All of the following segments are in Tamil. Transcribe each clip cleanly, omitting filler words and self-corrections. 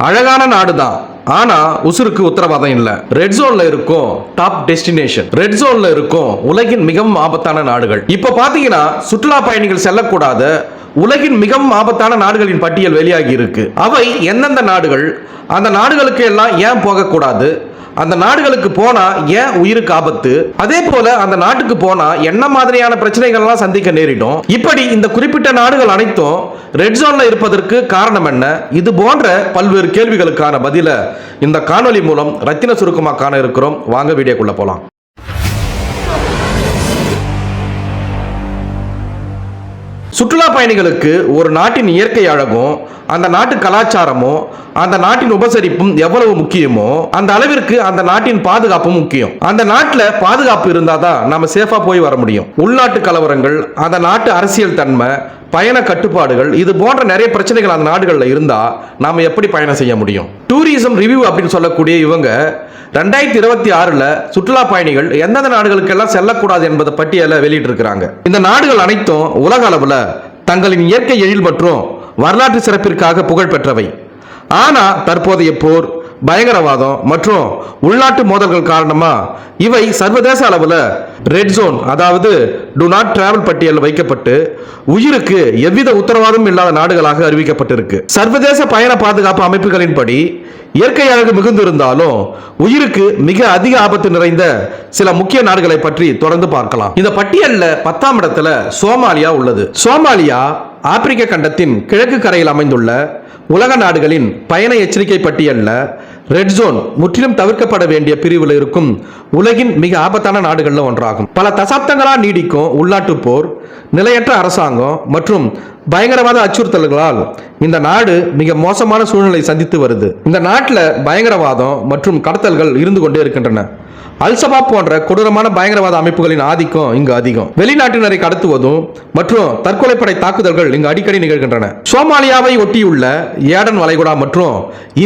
அழகான நாடு தான், ஆனா உசுருக்கு உத்தரவாதம் இல்ல. ரெட் ஜோன்ல இருக்கும் டாப் டெஸ்டினேஷன், ரெட் ஜோன்ல இருக்கும் உலகின் மிகவும் ஆபத்தான நாடுகள். இப்ப பாத்தீங்கன்னா சுற்றுலா பயணிகள் செல்லக்கூடாத உலகின் மிகவும் ஆபத்தான நாடுகளின் பட்டியல் வெளியாகி இருக்கு. அவை எந்தெந்த நாடுகள், அந்த நாடுகளுக்கு எல்லாம் ஏன் போகக்கூடாது, அந்த நாடுகளுக்கு போனா ஏன் உயிருக்கு ஆபத்து, அதே போல அந்த நாட்டுக்கு போனா என்ன மாதிரியான பிரச்சனைகள்லாம் சந்திக்க நேரிடும், இப்படி இந்த குறிப்பிட்ட நாடுகள் அனைத்தும் ரெட் ஜோன்ல இருப்பதற்கு காரணம் என்ன, இது போன்ற பல்வேறு கேள்விகளுக்கான பதில இந்த காணொலி மூலம் ரத்தின சுருக்கமா காண இருக்கிறோம். வாங்க வீடியோக்குள்ள போலாம். சுற்றுலா பயணிகளுக்கு ஒரு நாட்டின் இயற்கை அழகும் அந்த நாட்டு கலாச்சாரமும் அந்த நாட்டின் உபசரிப்பும் எவ்வளவு முக்கியமோ அந்த அளவிற்கு அந்த நாட்டின் பாதுகாப்பும் முக்கியம். அந்த நாட்டில் பாதுகாப்பு இருந்தாதான் நாம சேஃபா போய் வர முடியும். உள்நாட்டு கலவரங்கள், அந்த நாட்டு அரசியல் தன்மை, பயண கட்டுப்பாடுகள், இது போன்ற நிறைய பிரச்சனைகள் அந்த நாடுகளில் இருந்தா நாம எப்படி பயணம் செய்ய முடியும்? டூரிசம் ரிவ்யூ அப்படின்னு சொல்லக்கூடிய இவங்க 2026 சுற்றுலா பயணிகள் எந்தெந்த நாடுகளுக்கெல்லாம் செல்லக்கூடாது என்பதை பட்டியலை வெளியிட்டிருக்கிறாங்க. இந்த நாடுகள் அனைத்தும் உலக அளவில் தங்களின் இயற்கை எழில் மற்றும் வரலாற்று சிறப்பிற்காக புகழ் பெற்றவை. ஆனா தற்போதைய போர், பயங்கரவாதம் மற்றும் உள்நாட்டு மோதல்கள் காரணமா இவை சர்வதேச அளவில் ரெட் ஜோன், அதாவது டு நாட் டிராவல் பட்டியலில் வைக்கப்பட்டு உயிருக்கு எவ்வித உத்தரவாதம் இல்லாத நாடுகளாக அறிவிக்கப்பட்டிருக்கு. சர்வதேச பயண பாதுகாப்பு அமைப்புகளின்படி இயற்கை அழகு மிகுந்திருந்தாலும் உயிருக்கு மிக அதிக ஆபத்து நிறைந்த சில முக்கிய நாடுகளை பற்றி தொடர்ந்து பார்க்கலாம். இந்த பட்டியலில் 10ஆம் இடத்துல சோமாலியா உள்ளது. சோமாலியா ஆப்பிரிக்க கண்டத்தின் கிழக்கு கரையில் அமைந்துள்ள உலக நாடுகளின் பயண எச்சரிக்கை பட்டியலில் ரெட் ஜோன் முற்றிலும் தவிர்க்கப்பட வேண்டிய பிரிவில் இருக்கும் உலகின் மிக ஆபத்தான நாடுகளில் ஒன்றாகும். பல தசாப்தங்களாக நீடிக்கும் உள்நாட்டு போர், நிலையற்ற அரசாங்கம் மற்றும் பயங்கரவாத அச்சுறுத்தல்களால் இந்த நாடு மிக மோசமான சூழ்நிலை சந்தித்து வருது. இந்த நாட்டில் பயங்கரவாதம் மற்றும் கடத்தல்கள் இருந்து கொண்டே இருக்கின்றன. அல்சபாப் போன்ற கொடூரமான பயங்கரவாத அமைப்புகளின் ஆதிக்கம் இங்கு அதிகம். வெளிநாட்டினரை கடத்துவதும் மற்றும் தற்கொலைப்படை தாக்குதல்கள் இங்கு அடிக்கடி நிகழ்கின்றன. சோமாலியாவை ஒட்டியுள்ள ஏடன் வளைகுடா மற்றும்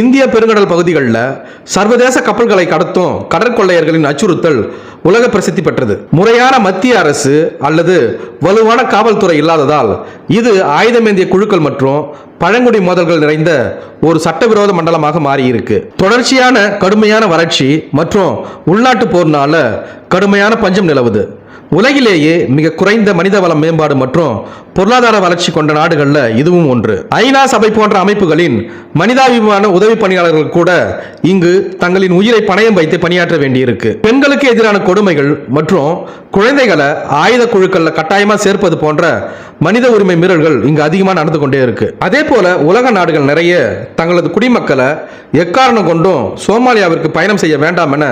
இந்திய பெருங்கடல் பகுதிகளில் சர்வதேச கப்பல்களை கடத்தும் கடற்கொள்ளையர்களின் அச்சுறுத்தல் உலக பிரசித்தி பெற்றது. முறையான மத்திய அரசு அல்லது வலுவான காவல்துறை இல்லாததால் இது ஆயுதமேந்திய குழுக்கள் மற்றும் பழங்குடி மோதல்கள் நிறைந்த ஒரு சட்டவிரோத மண்டலமாக மாறியிருக்கு. தொடர்ச்சியான கடுமையான வறட்சி மற்றும் உள்நாட்டு போர்னால கடுமையான பஞ்சம் நிலவுது. உலகிலேயே மிக குறைந்த மனிதவள மேம்பாடு மற்றும் பொருளாதார வளர்ச்சி கொண்ட நாடுகள்ல இதுவும் ஒன்று. ஐநா சபை போன்ற அமைப்புகளின் மனிதாபிமான உதவி பணியாளர்கள் கூட இங்கு தங்களின் உயிரை பணயம் வைத்து பணியாற்ற வேண்டியிருக்கு. பெண்களுக்கு எதிரான கொடுமைகள் மற்றும் குழந்தைகளை ஆயுத குழுக்கள்ல கட்டாயமா சேர்ப்பது போன்ற மனித உரிமை மீறல்கள் இங்கு அதிகமாக நடந்து கொண்டே இருக்கு. அதே போல உலக நாடுகள் நிறைய தங்களது குடிமக்களை எக்காரணம் கொண்டும் சோமாலியாவிற்கு பயணம் செய்ய வேண்டாம் என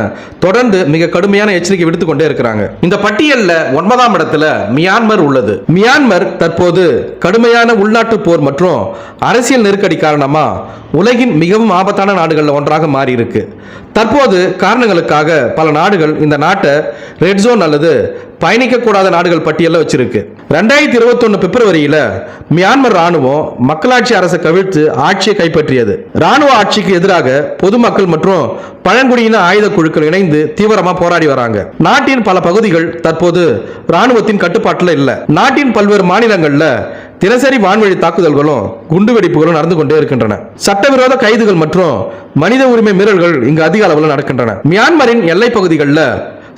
தொடர்ந்து மிக கடுமையான எச்சரிக்கை விடுத்துக் கொண்டே இருக்கிறாங்க. இந்த பட்டியலில் 9ஆம் இடத்துல மியான்மர் உள்ளது. மியான்மர் தற்போது கடுமையான உள்நாட்டு போர் மற்றும் அரசியல் நெருக்கடி காரணமா உலகின் மிகவும் ஆபத்தான நாடுகளில் ஒன்றாக மாறி இருக்கு. தற்போது காரணங்களுக்காக பல நாடுகள் இந்த நாட்டை ரெட் ஜோன் அல்லது பயணிக்கக்கூடாத நாடுகள் பட்டியலில் வச்சிருக்கு. 2021 பிப்ரவரியில் மியான்மர் ராணுவம் மக்களாட்சி அரசை கவிழ்த்து ஆட்சியை கைப்பற்றியது. ராணுவ ஆட்சிக்கு எதிராக பொதுமக்கள் மற்றும் பழங்குடியின ஆயுத குழுக்கள் இணைந்து தீவிரமாக போராடி வராங்க. நாட்டின் பல பகுதிகள் தற்போது ராணுவத்தின் கட்டுப்பாட்டில் இல்லை. நாட்டின் பல்வேறு மாநிலங்களில் தினசரி வான்வழி தாக்குதல்களும் குண்டுவெடிப்புகளும் நடந்து கொண்டே இருக்கின்றன. சட்டவிரோத கைதுகள் மற்றும் மனித உரிமை மீறல்கள் இங்கு அதிக அளவில் நடக்கின்றன. மியான்மரின் எல்லை பகுதிகளில்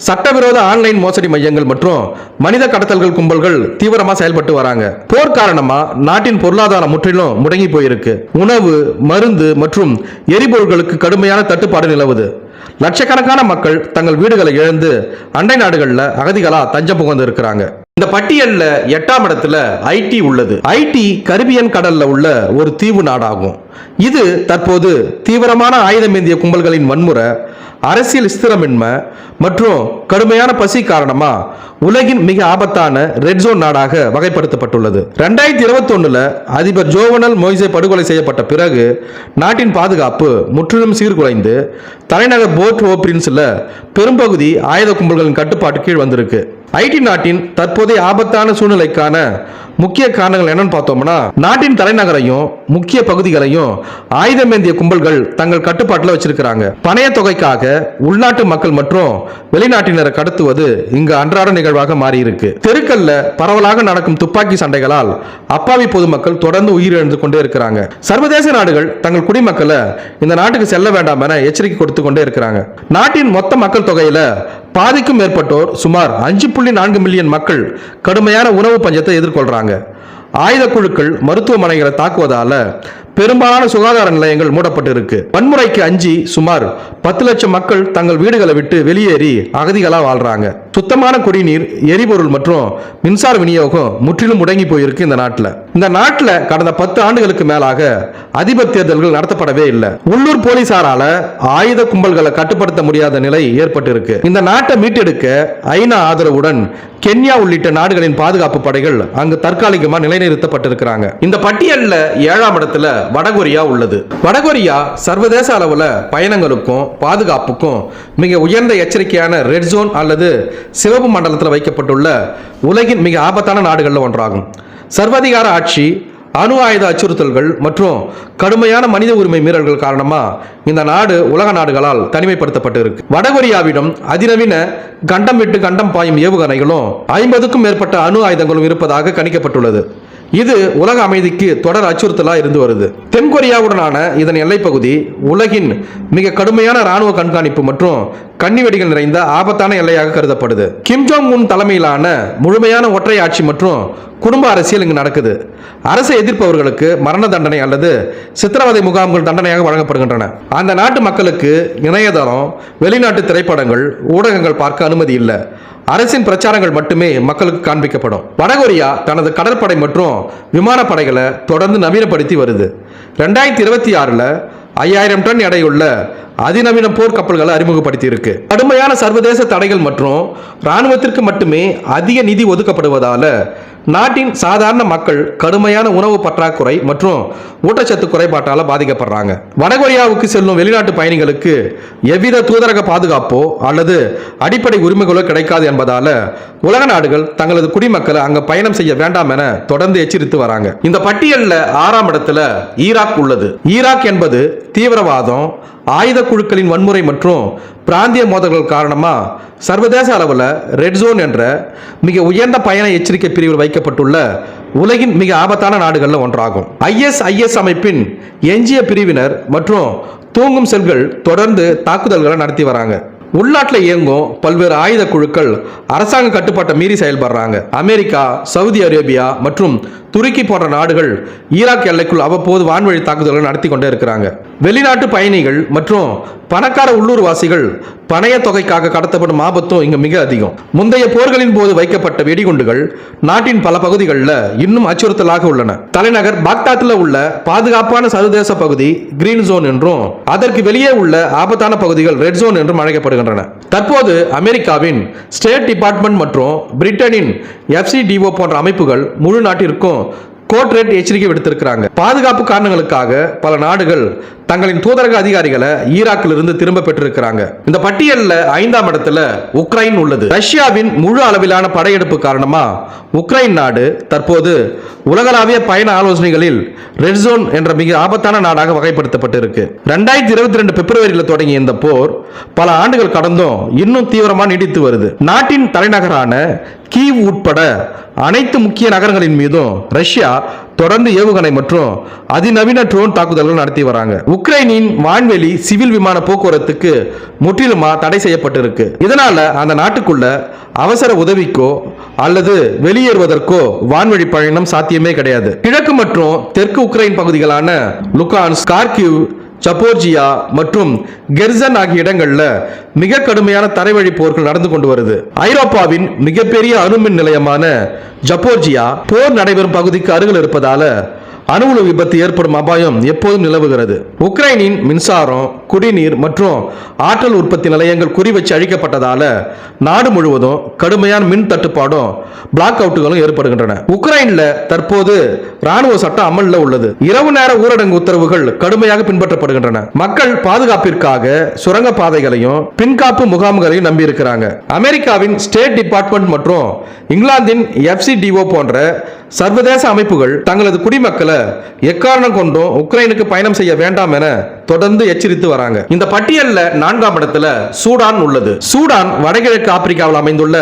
சட்டவிரோத ஆன்லைன் மோசடி மையங்கள் மற்றும் மனித கடத்தல்கள் கும்பல்கள் தீவிரமாக செயல்பட்டு வராங்க. போர் காரணமா நாட்டின் பொருளாதாரம் முற்றிலும் முடங்கி போயிருக்கு. உணவு, மருந்து மற்றும் எரிபொருட்களுக்கு கடுமையான தட்டுப்பாடு நிலவுது. லட்சக்கணக்கான மக்கள் தங்கள் வீடுகளை இழந்து அண்டை நாடுகளில் அகதிகளா தஞ்சம் புகுந்து இருக்கிறாங்க. இந்த பட்டியலில் 8ஆம் இடத்துல ஐடி உள்ளது. ஐடி கரிபியன் கடல்ல உள்ள ஒரு தீவு நாடாகும். இது தற்போது தீவிரமான ஆயுதமேந்திய கும்பல்களின் வன்முறை, அரசியல் ஸ்திரமின்மை மற்றும் கடுமையான பசி காரணமா உலகின் மிக ஆபத்தான ரெட் ஜோன் நாடாக வகைப்படுத்தப்பட்டுள்ளது. 2021 அதிபர் ஜோவனல் மொய்சே படுகொலை செய்யப்பட்ட பிறகு நாட்டின் பாதுகாப்பு முற்றிலும் சீர்குலைந்து தலைநகர் போர்ட் ஓ பிரின்ஸ்ல பெரும்பகுதி ஆயுத கும்பல்களின் கட்டுப்பாட்டு கீழ் வந்திருக்கு. ஐடி நாட்டின் தற்போதைய ஆபத்தான சூழ்நிலைக்கான முக்கிய காரணங்கள் என்னன்னு பார்த்தோம்னா, நாட்டின் தலைநகரையும் முக்கிய பகுதிகளையும் ஆயுதமேந்திய கும்பல்கள் தங்கள் கட்டுப்பாட்டில் வச்சிருக்கிறாங்க. பணைய தொகைக்காக உள்நாட்டு மக்கள் மற்றும் வெளிநாட்டினரை கடத்துவது இங்கு அன்றாட நிகழ்வாக மாறி இருக்கு. தெருக்கல்ல பரவலாக நடக்கும் துப்பாக்கி சண்டைகளால் அப்பாவி பொதுமக்கள் தொடர்ந்து உயிரிழந்து கொண்டே இருக்கிறாங்க. சர்வதேச நாடுகள் தங்கள் குடிமக்களை இந்த நாட்டுக்கு செல்ல வேண்டாம் என எச்சரிக்கை கொடுத்து கொண்டே இருக்கிறாங்க. நாட்டின் மொத்த மக்கள் தொகையில பாதிக்கும் மேற்பட்டோர் சுமார் 5.4 மில்லியன் மக்கள் கடுமையான உணவு பஞ்சத்தை எதிர்கொள்றாங்க. ஆயுத குழுக்கள் மருத்துவமனைகளை தாக்குவதால பெரும்பாலான சுகாதார நிலையங்கள் மூடப்பட்டு இருக்கு. வன்முறைக்கு அஞ்சி சுமார் 10 லட்சம் மக்கள் தங்கள் வீடுகளை விட்டு வெளியேறி அகதிகளா வாழ்றாங்க. சுத்தமான குடிநீர், எரிபொருள் மற்றும் மின்சார விநியோகம் முற்றிலும் முடங்கி போயிருக்கு இந்த நாட்டில் கடந்த 10 ஆண்டுகளுக்கு மேலாக அதிபர் தேர்தல்கள் நடத்தப்படவே இல்லை. உள்ளூர் போலீசாரால ஆயுத கும்பல்களை கட்டுப்படுத்த முடியாத நிலை ஏற்பட்டு இருக்கு. இந்த நாட்டை மீட்டெடுக்க ஐநா ஆதரவுடன் கென்யா உள்ளிட்ட நாடுகளின் பாதுகாப்பு படைகள் அங்கு தற்காலிகமாக நிலைநிறுத்தப்பட்டிருக்கிறாங்க. இந்த பட்டியலில் 7ஆம் இடத்துல வடகொரியா உள்ளது. வடகொரியா சர்வதேச அளவுல பயணங்களுக்கும் பாதுகாப்புக்கும் மிக உயர்ந்த எச்சரிக்கையான ரெட் ஜோன் அல்லது சிவப்பு மண்டலத்தில் வைக்கப்பட்டுள்ள உலகின் மிக ஆபத்தான நாடுகளில் ஒன்றாகும். சர்வாதிகார ஆட்சி, அணு ஆயுத அச்சுறுத்தல்கள் மற்றும் கடுமையான மனித உரிமை மீறல்கள் காரணமா இந்த நாடு உலக நாடுகளால் தனிமைப்படுத்தப்பட்டு இருக்கு. வடகொரியாவிடம் அதிநவீன கண்டம் விட்டு கண்டம் பாயும் ஏவுகணைகளும் 50க்கும் மேற்பட்ட அணு ஆயுதங்களும் இருப்பதாக கணிக்கப்பட்டுள்ளது. இது உலக அமைதிக்கு தொடர் அச்சுறுத்தலாக இருந்து வருது. தென்கொரியாவுடனான இதன் எல்லைப்பகுதி உலகின் மிக கடுமையான ராணுவ கண்காணிப்பு மற்றும் கன்னிவெடிகள் நிறைந்த ஆபத்தான எல்லையாக கருதப்படுது. கிம் ஜோங் உன் தலைமையிலான முழுமையான ஒற்றை ஆட்சி மற்றும் குடும்ப அரசியல் இங்கு நடக்குது. அரசை எதிர்ப்பவர்களுக்கு மரண தண்டனை அல்லது சித்திரவதை முகாம்கள் தண்டனையாக வழங்கப்படுகின்றன. அந்த நாட்டு மக்களுக்கு இணையதளம், வெளிநாட்டு திரைப்படங்கள், ஊடகங்கள் பார்க்க அனுமதி இல்லை. அரசின் பிரச்சாரங்கள் மட்டுமே மக்களுக்கு காண்பிக்கப்படும். வடகொரியா தனது கடற்படை மற்றும் விமானப்படைகளை தொடர்ந்து நவீனப்படுத்தி வருது. 2026 5000 டன் எடையுள்ள அதிநவீன போர் கப்பல்களை அறிமுகப்படுத்தி இருக்கு. கடுமையான சர்வதேச தடைகள் மற்றும் இராணுவத்திற்கு மட்டுமே அதிக நிதி ஒதுக்கப்படுவதால நாட்டின் சாதாரண மக்கள் கடுமையான உணவு பற்றாக்குறை மற்றும் ஊட்டச்சத்து குறைபாட்டால் பாதிக்கப்படுறாங்க. வடகொரியாவுக்கு செல்லும் வெளிநாட்டு பயணிகளுக்கு எவ்வித தூதரக பாதுகாப்போ அல்லது அடிப்படை உரிமைகளோ கிடைக்காது என்பதால உலக நாடுகள் தங்களது குடிமக்களை அங்க பயணம் செய்ய வேண்டாம் என தொடர்ந்து எச்சரித்து வராங்க. இந்த பட்டியலில் 6ஆம் இடத்துல ஈராக் உள்ளது. ஈராக் என்பது தீவிரவாதம், ஆயுத குழுக்களின் வன்முறை மற்றும் பிராந்திய மோதல்கள் காரணமா சர்வதேச அளவில் ரெட் ஜோன் என்ற மிக உயர்ந்த பயண எச்சரிக்கை பிரிவில் வைக்கப்பட்டுள்ள உலகின் மிக ஆபத்தான நாடுகளில் ஒன்றாகும். IS அமைப்பின் எஞ்சிய பிரிவினர் மற்றும் தூங்கும் செல்கள் தொடர்ந்து தாக்குதல்களை நடத்தி வராங்க. உள்நாட்டில் இயங்கும் பல்வேறு ஆயுத குழுக்கள் அரசாங்க கட்டுப்பாட்டை மீறி செயல்படுறாங்க. அமெரிக்கா, சவுதி அரேபியா மற்றும் துருக்கி போன்ற நாடுகள் ஈராக் எல்லைக்குள் அவ்வப்போது வான்வழி தாக்குதல்கள் நடத்தி கொண்டே இருக்கிறாங்க. வெளிநாட்டு பயணிகள் மற்றும் பணக்கார உள்ளூர்வாசிகள் பணைய தொகைக்காக கடத்தப்படும் ஆபத்தும் இங்கு மிக அதிகம். முந்தைய போர்களின் போது வைக்கப்பட்ட வெடிகுண்டுகள் நாட்டின் பல பகுதிகளில் இன்னும் அச்சுறுத்தலாக உள்ளன. தலைநகர் பாக்தாத்தில் உள்ள பாதுகாப்பான சர்வதேச பகுதி கிரீன் ஜோன் என்றும், அதற்கு வெளியே உள்ள ஆபத்தான பகுதிகள் ரெட் ஜோன் என்றும் அழைக்கப்படுகின்றன. தற்போது அமெரிக்காவின் ஸ்டேட் டிபார்ட்மெண்ட் மற்றும் பிரிட்டனின் FCDO போன்ற அமைப்புகள் முழு நாட்டிற்கும் கோட் ரெட் எச்சரிக்கை விடுத்திருக்கிறாங்க. பாதுகாப்பு காரணங்களுக்காக பல நாடுகள் தங்களின் தூதரக அதிகாரிகளை ஈராக்கில் இருந்து திரும்ப பெற்றிருக்கிறாங்க. இந்த பட்டியலில் 5ஆம் இடத்துல உக்ரைன் உள்ளது. ரஷ்யாவின் முழு அளவிலான படையெடுப்பு காரணமா உக்ரைன் நாடு தற்போது உலகளாவிய பயண ஆலோசனைகளில் ரெட் ஜோன் என்ற மிக ஆபத்தான நாடாக வகைப்படுத்தப்பட்டிருக்கு. 2022 பிப்ரவரியில் தொடங்கிய இந்த போர் பல ஆண்டுகள் கடந்தும் இன்னும் தீவிரமாக நீடித்து வருது. நாட்டின் தலைநகரான கீவ் உட்பட அனைத்து முக்கிய நகரங்களின் மீதும் ரஷ்யா தொடர்ந்து ஏவுகணை மற்றும் அதிநவீன ட்ரோன் தாக்குதல்கள் நடத்தி வராங்க. உக்ரைனின் வான்வெளி சிவில் விமான போக்குவரத்துக்கு முற்றிலுமா தடை செய்யப்பட்டிருக்கு. இதனால அந்த நாட்டுக்குள்ள அவசர உதவிக்கோ அல்லது வெளியேறுவதற்கோ வான்வழி பயணம் சாத்தியமே கிடையாது. கிழக்கு மற்றும் தெற்கு உக்ரைன் பகுதிகளான லுகான்ஸ்க், கார்கிவ், ஜப்போர்ஜியா மற்றும் கெர்சன் ஆகிய இடங்கள்ல மிக கடுமையான தரைவழி போர்கள் நடந்து கொண்டு வருது. ஐரோப்பாவின் மிகப்பெரிய அணுமின் நிலையமான ஜப்போர்ஜியா போர் நடைபெறும் பகுதிக்கு அருகில் இருப்பதால அணு உலை விபத்து ஏற்படும் அபாயம் எப்போதும் நிலவுகிறது. உக்ரைனின் மின்சாரம், குடிநீர் மற்றும் ஆற்றல் உற்பத்தி நிலையங்கள் குறிவச்சு அழிக்கப்பட்டதால நாடு முழுவதும் கடுமையான மின் தட்டுப்பாடும் பிளாக் அவுட்டுகளும் ஏற்படுகின்றன. உக்ரைன்ல தற்போது ராணுவ சட்டம் அமல்ல உள்ளது. இரவு நேர ஊரடங்கு உத்தரவுகள் கடுமையாக பின்பற்றப்படுகின்றன. மக்கள் பாதுகாப்பிற்காக சுரங்க பாதைகளையும் பின்காப்பு முகாம்களையும் நம்பி இருக்கிறாங்க. அமெரிக்காவின் ஸ்டேட் டிபார்ட்மெண்ட் மற்றும் இங்கிலாந்தின் FCDO போன்ற சர்வதேச அமைப்புகள் தங்களது குடிமக்களை எக்காரணம் கொண்டும் உக்ரைனுக்கு பயணம் செய்ய வேண்டாம் என தொடர்ந்து எச்சரித்து வராங்க. இந்த பட்டியல்ல 4ஆம் இடத்துல சூடான் உள்ளது. சூடான் வடகிழக்கு ஆப்பிரிக்காவில் அமைந்துள்ள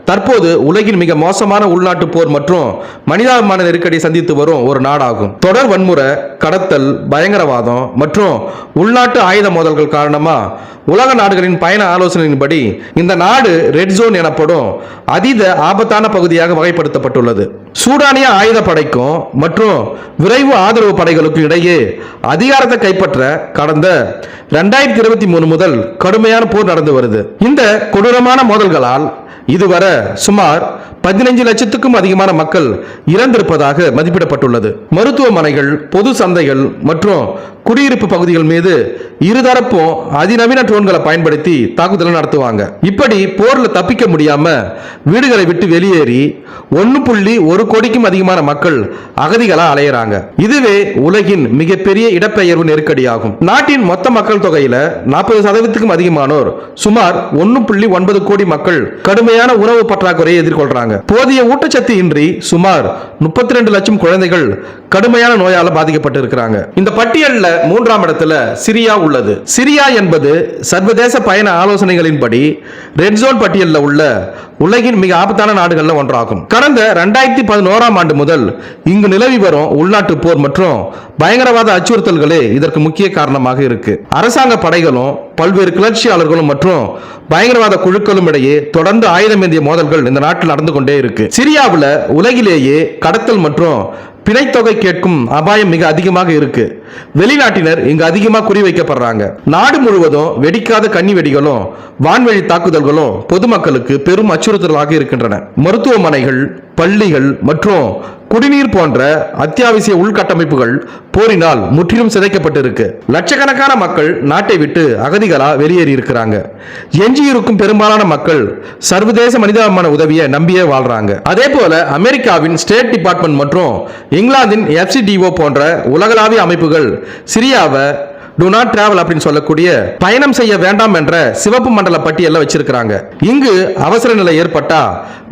தற்போது உலகின் மிக மோசமான உள்நாட்டு போர் மற்றும் மனிதாபிமான நெருக்கடியை சந்தித்து வரும் ஒரு நாடாகும். தொடர் வன்முறை, கடத்தல், பயங்கரவாதம் மற்றும் உள்நாட்டு ஆயுத மோதல்கள் காரணமா உலக நாடுகளின் பயண ஆலோசனையின்படி இந்த நாடு ரெட் ஜோன் எனப்படும் அதீத ஆபத்தான பகுதியாக வகைப்படுத்தப்பட்டுள்ளது. சூடானிய ஆயுத படைக்கும் மற்றும் விரைவு ஆதரவு படைகளுக்கும் இடையே அதிகாரத்தை கைப்பற்ற கடந்த 2023 முதல் கடுமையான போர் நடந்து வருது. இந்த கொடூரமான மோதல்களால் இதுவரை சுமார் 15 லட்சத்துக்கும் அதிகமான மக்கள் இறந்திருப்பதாக மதிப்பிடப்பட்டுள்ளது. மருத்துவமனைகள், பொது சந்தைகள் மற்றும் குடியிருப்பு பகுதிகள் மீது இருதரப்பும் அதிநவீன ட்ரோன்களை பயன்படுத்தி தாக்குதல் நடத்துவாங்க. இப்படி போர்ல தப்பிக்க முடியாம வீடுகளை விட்டு வெளியேறி 1.1 கோடிக்கும் அதிகமான மக்கள் அகதிகளா அலையறாங்க. இதுவே உலகின் மிகப்பெரிய இடப்பெயர்வு நெருக்கடியாகும். நாட்டின் மொத்த மக்கள் தொகையில 40% அதிகமானோர் சுமார் 1.9 கோடி மக்கள் கடுமையான உணவு பற்றாக்குறையை எதிர்கொள்றாங்க. போதிய ஊட்டச்சத்து இன்றி சுமார் 32 லட்சம் குழந்தைகள் கடுமையான நோயால பாதிக்கப்பட்டு இருக்கிறாங்க. இந்த பட்டியல்ல 3ஆம் இடத்துல சிரியா உள்ளது. சிரியா என்பது சர்வதேச பயண ஆலோசனைகளின்படி ரெட் ஜோன் பட்டியலில் உள்ள உலகின் மிக ஆபத்தான நாடுகள்ல ஒன்றாகும். கடந்த 2011ஆம் ஆண்டு முதல் இங்கு நிலவி வரும் உள்நாட்டு போர் மற்றும் பயங்கரவாத அச்சுறுத்தல்களே இதற்கு முக்கிய காரணமாக இருக்கு. அரசாங்க படைகளும் பல்வேறு கிளர்ச்சியாளர்களும் மற்றும் பயங்கரவாத குழுக்களும் இடையே தொடர்ந்து ஆயுதமேந்திய மோதல்கள் இந்த நாட்டில் நடந்து கொண்டே இருக்கு. சிரியாவில் உலகிலேயே கடத்தல் மற்றும் பிணைத்தொகை கேட்கும் அபாயம் மிக அதிகமாக இருக்கு. வெளிநாட்டினர் இங்கு அதிகமாக குறிவைக்கப்படுறாங்க. நாடு முழுவதும் வெடிக்காத கன்னி வெடிகளும் வான்வழி தாக்குதல்களும் பொதுமக்களுக்கு பெரும் அச்சுறுத்தலாக இருக்கின்றன. மருத்துவமனைகள், பள்ளிகள் மற்றும் குடிநீர் போன்ற அத்தியாவசிய உள்கட்டமைப்புகள் போரினால் முற்றிலும் சிதைக்கப்பட்டிருக்கு. லட்சக்கணக்கான மக்கள் நாட்டை விட்டு அகதிகளா வெளியேறி இருக்கிறாங்க. எஞ்சியிருக்கும் பெரும்பாலான மக்கள் சர்வதேச மனிதாபிமான உதவியை நம்பியே வாழ்றாங்க. அதே போல அமெரிக்காவின் ஸ்டேட் டிபார்ட்மெண்ட் மற்றும் இங்கிலாந்தின் FCDO போன்ற உலகளாவிய அமைப்புகள் சிரியாவை டு நாட் டிராவல் அப்படின்னு சொல்லக்கூடிய பயணம் செய்ய வேண்டாம் என்ற சிவப்பு மண்டல பட்டியலில் வச்சிருக்கிறாங்க. இங்கு அவசர நிலை ஏற்பட்டா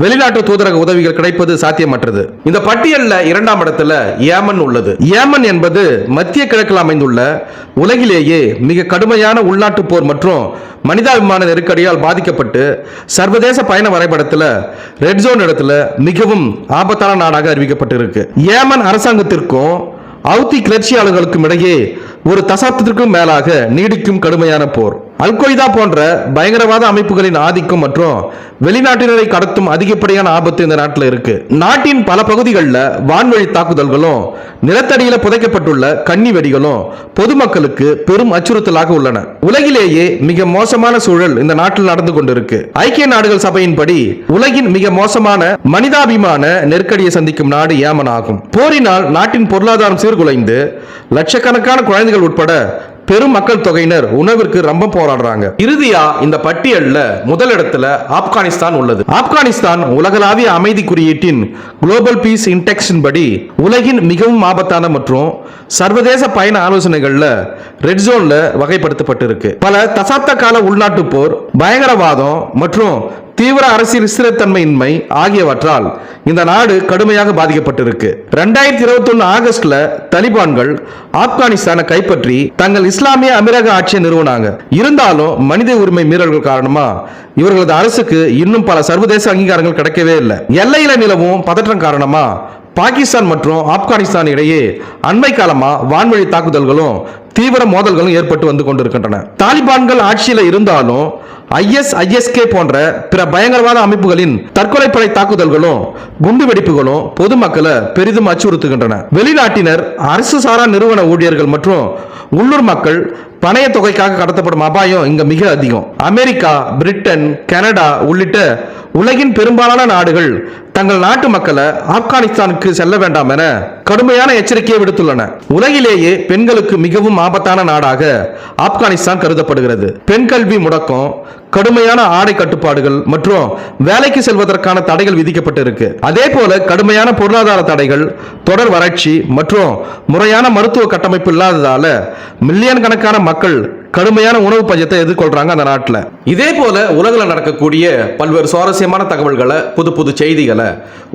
வெளிநாட்டு தூதரக உதவிகள் கிடைப்பது சாத்தியமற்றது. இந்த பட்டியலில் 2ஆம் இடத்துல ஏமன் உள்ளது. ஏமன் என்பது மத்திய கிழக்கில் அமைந்துள்ள உலகிலேயே மிக கடுமையான உள்நாட்டு போர் மற்றும் மனிதாபிமான நெருக்கடியால் பாதிக்கப்பட்டு சர்வதேச பயண வரைபடத்தில் ரெட் ஜோன் இடத்துல மிகவும் ஆபத்தான நாடாக அறிவிக்கப்பட்டிருக்கு. ஏமன் அரசாங்கத்திற்கும் ஹவுதி கிளர்ச்சியாளர்களுக்கும் இடையே ஒரு தசாப்தத்திற்கும் மேலாக நீடிக்கும் கடுமையான போர். அல்-கொய்தா போன்ற பயங்கரவாத அமைப்புகளின் ஆதிக்கம் மற்றும் வெளிநாட்டினரை கடத்தும் அதிகப்படியான ஆபத்து இந்த நாட்டில் இருக்கு. நாட்டின் பல பகுதிகளில் வான்வழி தாக்குதல்களும் நிலத்தடியில் புதைக்கப்பட்டுள்ள கன்னி வெடிகளும் பொதுமக்களுக்கு பெரும் அச்சுறுத்தலாக உள்ளன. உலகிலேயே மிக மோசமான சூழல் இந்த நாட்டில் நடந்து கொண்டிருக்கு. ஐக்கிய நாடுகள் சபையின்படி உலகின் மிக மோசமான மனிதாபிமான நெருக்கடியை சந்திக்கும் நாடு ஏமன் ஆகும். போரினால் நாட்டின் பொருளாதாரம் சீர்குலைந்து லட்சக்கணக்கான குழந்தைகள் உட்பட பெரும் மக்கள் தொகையினர் உணவிற்கு ரொம்ப போராடுறாங்க. இறுதியா இந்த பட்டியல்ல முதலிடத்துல ஆப்கானிஸ்தான் உள்ளது. ஆப்கானிஸ்தான் உலகளாவிய அமைதி குறியீட்டின் குளோபல் பீஸ் இன்டெக்ஸின் படி உலகின் மிகவும் ஆபத்தான மற்றும் சர்வதேச பயண ஆலோசனைகள்ல ரெட் ஜோன்ல வகைப்படுத்தப்பட்டிருக்கு. பல தசாப்த கால உள்நாட்டு போர், பயங்கரவாதம் மற்றும் தீவிர அரசியல் ஸ்திரத்தன்மையின்மை ஆகியவற்றால் இந்த நாடு கடுமையாக பாதிக்கப்பட்டிருக்கு. 2021 ஆகஸ்ட்ல தலிபான்கள் ஆப்கானிஸ்தானை கைப்பற்றி தங்கள் இஸ்லாமிய அமீரக ஆட்சியை நிறுவனாங்க. இருந்தாலும் மனித உரிமை மீறல்கள் காரணமா இவர்களது அரசுக்கு இன்னும் பல சர்வதேச அங்கீகாரங்கள் கிடைக்கவே இல்லை. எல்லையில நிலவும் பதற்றம் காரணமா பாகிஸ்தான் மற்றும் ஆப்கானிஸ்தான் இடையே அண்மை காலமா வான்வழி தாக்குதல்களும் தீவிர மோதல்களும் ஏற்பட்டு வந்து கொண்டிருக்கின்றன. தாலிபான்கள் ஆட்சியில் இருந்தாலும் ISISK போன்ற பிற பயங்கரவாத அமைப்புகளின் தற்கொலைப்படை தாக்குதல்களும் குண்டு வெடிப்புகளும் பொதுமக்களை பெரிதும் அச்சுறுத்துகின்றன. வெளிநாட்டினர், அரசு சாரா நிறுவன ஊழியர்கள் மற்றும் உள்ளூர் மக்கள் பணைய தொகைக்காக கடத்தப்படும் அபாயம் இங்க மிக அதிகம். அமெரிக்கா, பிரிட்டன், கனடா உள்ளிட்ட உலகின் பெரும்பாலான நாடுகள் தங்கள் நாட்டு மக்களை ஆப்கானிஸ்தானுக்கு செல்ல வேண்டாம் என கடுமையான எச்சரிக்கையை விடுத்துள்ளன. உலகிலேயே பெண்களுக்கு மிகவும் ஆபத்தான நாடாக ஆப்கானிஸ்தான் கருதப்படுகிறது. பெண் கல்வி முடக்கம், கடுமையான ஆடை கட்டுப்பாடுகள் மற்றும் வேலைக்கு செல்வதற்கான தடைகள் விதிக்கப்பட்டிருக்கு. அதே போல கடுமையான பொருளாதார தடைகள், தொடர் வறட்சி மற்றும் முறையான மருத்துவ கட்டமைப்பு இல்லாததால மில்லியன் கணக்கான மக்கள் கடுமையான உணவு பஞ்சத்தை எதிர்கொள்றாங்க அந்த நாட்டில். இதே போல உலகில் நடக்கக்கூடிய பல்வேறு சுவாரஸ்யமான தகவல்களை, புது புது செய்திகளை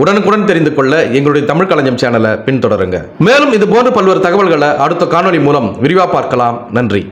உடனுக்குடன் தெரிந்து கொள்ள எங்களுடைய தமிழ் களஞ்சியம் சேனலை பின்தொடருங்க. மேலும் இது போன்ற பல்வேறு தகவல்களை அடுத்த காணொலி மூலம் விரிவாக பார்க்கலாம். நன்றி.